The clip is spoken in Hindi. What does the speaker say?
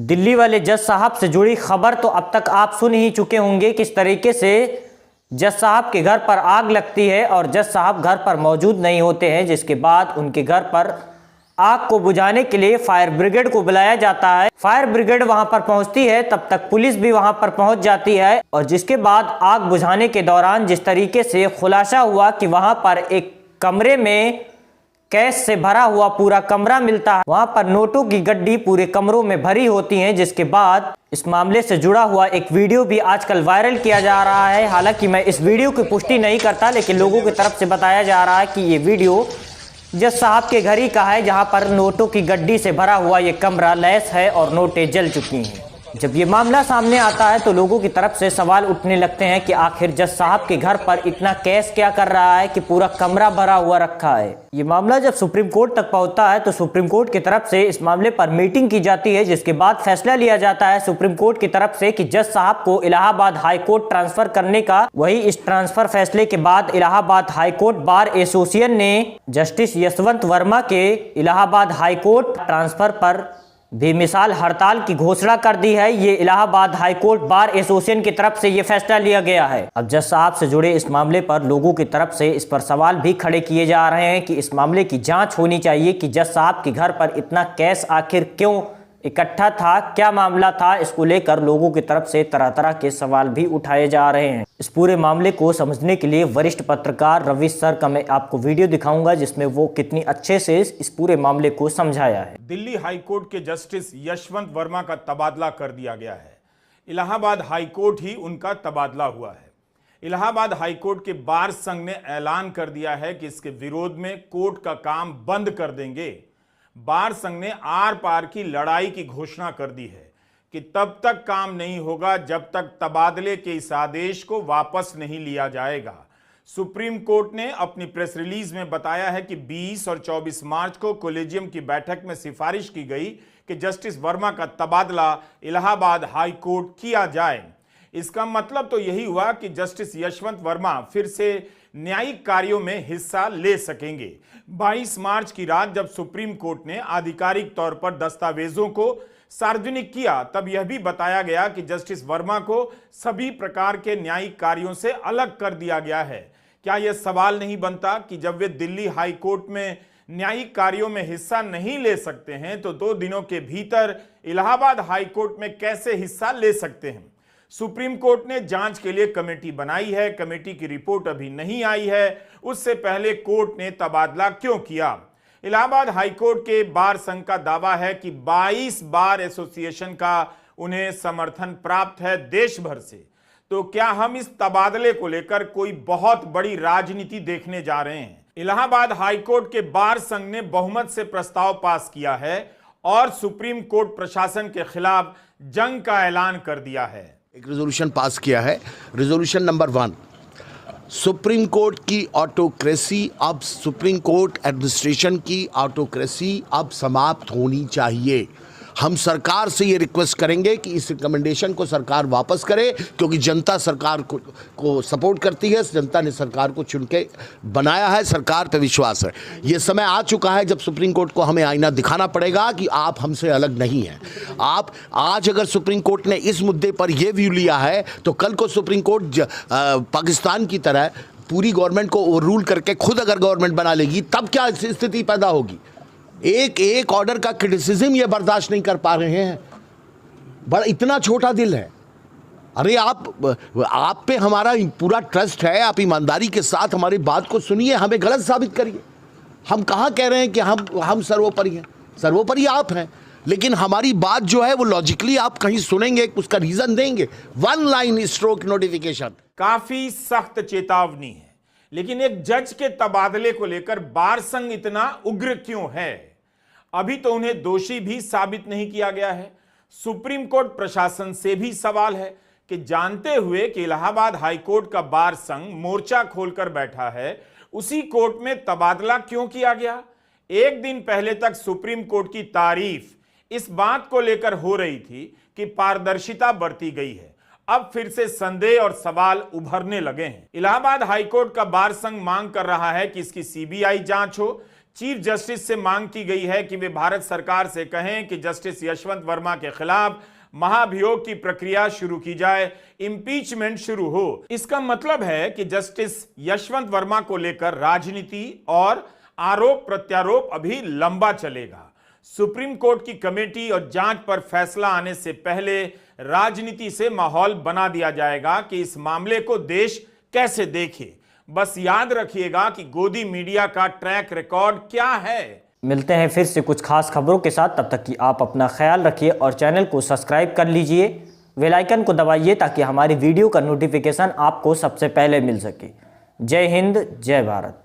दिल्ली वाले जज साहब से जुड़ी खबर तो अब तक आप सुन ही चुके होंगे। किस तरीके से जज साहब के घर पर आग लगती है और जज साहब घर पर मौजूद नहीं होते हैं, जिसके बाद उनके घर पर आग को बुझाने के लिए फायर ब्रिगेड को बुलाया जाता है। फायर ब्रिगेड वहां पर पहुंचती है, तब तक पुलिस भी वहां पर पहुंच जाती है और जिसके बाद आग बुझाने के दौरान जिस तरीके से खुलासा हुआ कि वहां पर एक कमरे में कैश से भरा हुआ पूरा कमरा मिलता है, वहां पर नोटों की गड्डी पूरे कमरों में भरी होती हैं। जिसके बाद इस मामले से जुड़ा हुआ एक वीडियो भी आजकल वायरल किया जा रहा है। हालांकि मैं इस वीडियो की पुष्टि नहीं करता, लेकिन लोगों की तरफ से बताया जा रहा है कि ये वीडियो जज साहब के घर ही का है, जहां पर नोटों की गड्डी से भरा हुआ ये कमरा लैस है और नोटें जल चुकी हैं। जब ये मामला सामने आता है तो लोगों की तरफ से सवाल उठने लगते हैं कि आखिर जज साहब के घर पर इतना कैश क्या कर रहा है कि पूरा कमरा भरा हुआ रखा है। ये मामला जब सुप्रीम कोर्ट तक पहुंचता है तो सुप्रीम कोर्ट की तरफ से इस मामले पर मीटिंग की जाती है, जिसके बाद फैसला लिया जाता है सुप्रीम कोर्ट की तरफ से कि जज साहब को इलाहाबाद हाई कोर्ट ट्रांसफर करने का। वही इस ट्रांसफर फैसले के बाद Allahabad high court bar association ने जस्टिस यशवंत वर्मा के इलाहाबाद हाई कोर्ट ट्रांसफर पर बेमिसाल हड़ताल की घोषणा कर दी है। ये Allahabad high court bar association की तरफ से ये फैसला लिया गया है। अब जज साहब से जुड़े इस मामले पर लोगों की तरफ से इस पर सवाल भी खड़े किए जा रहे हैं कि इस मामले की जांच होनी चाहिए कि जज साहब के घर पर इतना कैश आखिर क्यों इकट्ठा था, क्या मामला था। इसको लेकर लोगों की तरफ से तरह तरह के सवाल भी उठाए जा रहे हैं। इस पूरे मामले को समझने के लिए वरिष्ठ पत्रकार रवीश सर का मैं आपको वीडियो दिखाऊंगा, जिसमें वो कितनी अच्छे से इस पूरे मामले को समझाया है। दिल्ली हाई कोर्ट के जस्टिस यशवंत वर्मा का तबादला कर दिया गया है। इलाहाबाद हाई कोर्ट ही उनका तबादला हुआ है। इलाहाबाद हाई कोर्ट के बार संघ ने ऐलान कर दिया है कि इसके विरोध में कोर्ट का काम बंद कर देंगे। बार संघ ने आर पार की लड़ाई की घोषणा कर दी है कि तब तक काम नहीं होगा जब तक तबादले के इस आदेश को वापस नहीं लिया जाएगा। सुप्रीम कोर्ट ने अपनी प्रेस रिलीज में बताया है कि 20 और 24 मार्च को कॉलेजियम की बैठक में सिफारिश की गई कि जस्टिस वर्मा का तबादला इलाहाबाद हाई कोर्ट किया जाए। इसका मतलब तो यही हुआ कि जस्टिस यशवंत वर्मा फिर से न्यायिक कार्यों में हिस्सा ले सकेंगे। 22 मार्च की रात जब सुप्रीम कोर्ट ने आधिकारिक तौर पर दस्तावेजों को सार्वजनिक किया, तब यह भी बताया गया कि जस्टिस वर्मा को सभी प्रकार के न्यायिक कार्यों से अलग कर दिया गया है। क्या यह सवाल नहीं बनता कि जब वे दिल्ली हाई कोर्ट में न्यायिक कार्यों में हिस्सा नहीं ले सकते हैं तो 2 दिनों के भीतर इलाहाबाद हाई कोर्ट में कैसे हिस्सा ले सकते हैं। सुप्रीम कोर्ट ने जांच के लिए कमेटी बनाई है। कमेटी की रिपोर्ट अभी नहीं आई है। उससे पहले कोर्ट ने तबादला क्यों किया? इलाहाबाद हाई कोर्ट के बार संघ का दावा है कि 22 बार एसोसिएशन का उन्हें समर्थन प्राप्त है देश भर से। तो क्या हम इस तबादले को लेकर कोई बहुत बड़ी राजनीति देखने जा रहे हैं? इलाहाबाद हाई कोर्ट के बार संघ ने बहुमत से प्रस्ताव पास किया है और सुप्रीम कोर्ट प्रशासन के खिलाफ जंग का ऐलान कर दिया है। एक रेजोल्यूशन पास किया है, रेजोल्यूशन नंबर 1। सुप्रीम कोर्ट की ऑटोक्रेसी, अब सुप्रीम कोर्ट एडमिनिस्ट्रेशन की ऑटोक्रेसी अब समाप्त होनी चाहिए। हम सरकार से ये रिक्वेस्ट करेंगे कि इस रिकमेंडेशन को सरकार वापस करे, क्योंकि जनता सरकार को सपोर्ट करती है। जनता ने सरकार को चुन के बनाया है, सरकार पे विश्वास है। ये समय आ चुका है जब सुप्रीम कोर्ट को हमें आईना दिखाना पड़ेगा कि आप हमसे अलग नहीं हैं। आप आज अगर सुप्रीम कोर्ट ने इस मुद्दे पर यह व्यू लिया है तो कल को सुप्रीम कोर्ट पाकिस्तान की तरह पूरी गवर्नमेंट को ओवर रूल करके खुद अगर गवर्नमेंट बना लेगी, तब क्या स्थिति पैदा होगी? एक ऑर्डर का क्रिटिसिज्म ये बर्दाश्त नहीं कर पा रहे हैं। बड़ा इतना छोटा दिल है। अरे आप पे हमारा पूरा ट्रस्ट है, आप ईमानदारी के साथ हमारी बात को सुनिए, हमें गलत साबित करिए। हम कहाँ कह रहे हैं कि हम सर्वोपरि हैं? सर्वोपरि आप हैं, लेकिन हमारी बात जो है वो लॉजिकली आप कहीं सुनेंगे, उसका रीजन देंगे। 1 लाइन स्ट्रोक नोटिफिकेशन। काफी सख्त चेतावनी है, लेकिन एक जज के तबादले को लेकर बार संघ इतना उग्र क्यों है? अभी तो उन्हें दोषी भी साबित नहीं किया गया है। सुप्रीम कोर्ट प्रशासन से भी सवाल है कि जानते हुए कि इलाहाबाद हाई कोर्ट का बार संघ मोर्चा खोलकर बैठा है, उसी कोर्ट में तबादला क्यों किया गया? एक दिन पहले तक सुप्रीम कोर्ट की तारीफ इस बात को लेकर हो रही थी कि पारदर्शिता बरती गई है। अब फिर से संदेह और सवाल उभरने लगे हैं। इलाहाबाद हाई कोर्ट का बार संघ मांग कर रहा है कि इसकी सीबीआई जांच हो, चीफ जस्टिस से मांग की गई है कि वे भारत सरकार से कहें कि जस्टिस यशवंत वर्मा के खिलाफ महाभियोग की प्रक्रिया शुरू की जाए, इंपीचमेंट शुरू हो। इसका मतलब है कि जस्टिस यशवंत वर्मा को लेकर राजनीति और आरोप प्रत्यारोप अभी लंबा चलेगा। सुप्रीम कोर्ट की कमेटी और जांच पर फैसला आने से पहले राजनीति से माहौल बना दिया जाएगा कि इस मामले को देश कैसे देखे। बस याद रखिएगा कि गोदी मीडिया का ट्रैक रिकॉर्ड क्या है। मिलते हैं फिर से कुछ खास खबरों के साथ, तब तक कि आप अपना ख्याल रखिए और चैनल को सब्सक्राइब कर लीजिए, बेल आइकन को दबाइए ताकि हमारी वीडियो का नोटिफिकेशन आपको सबसे पहले मिल सके। जय हिंद, जय भारत।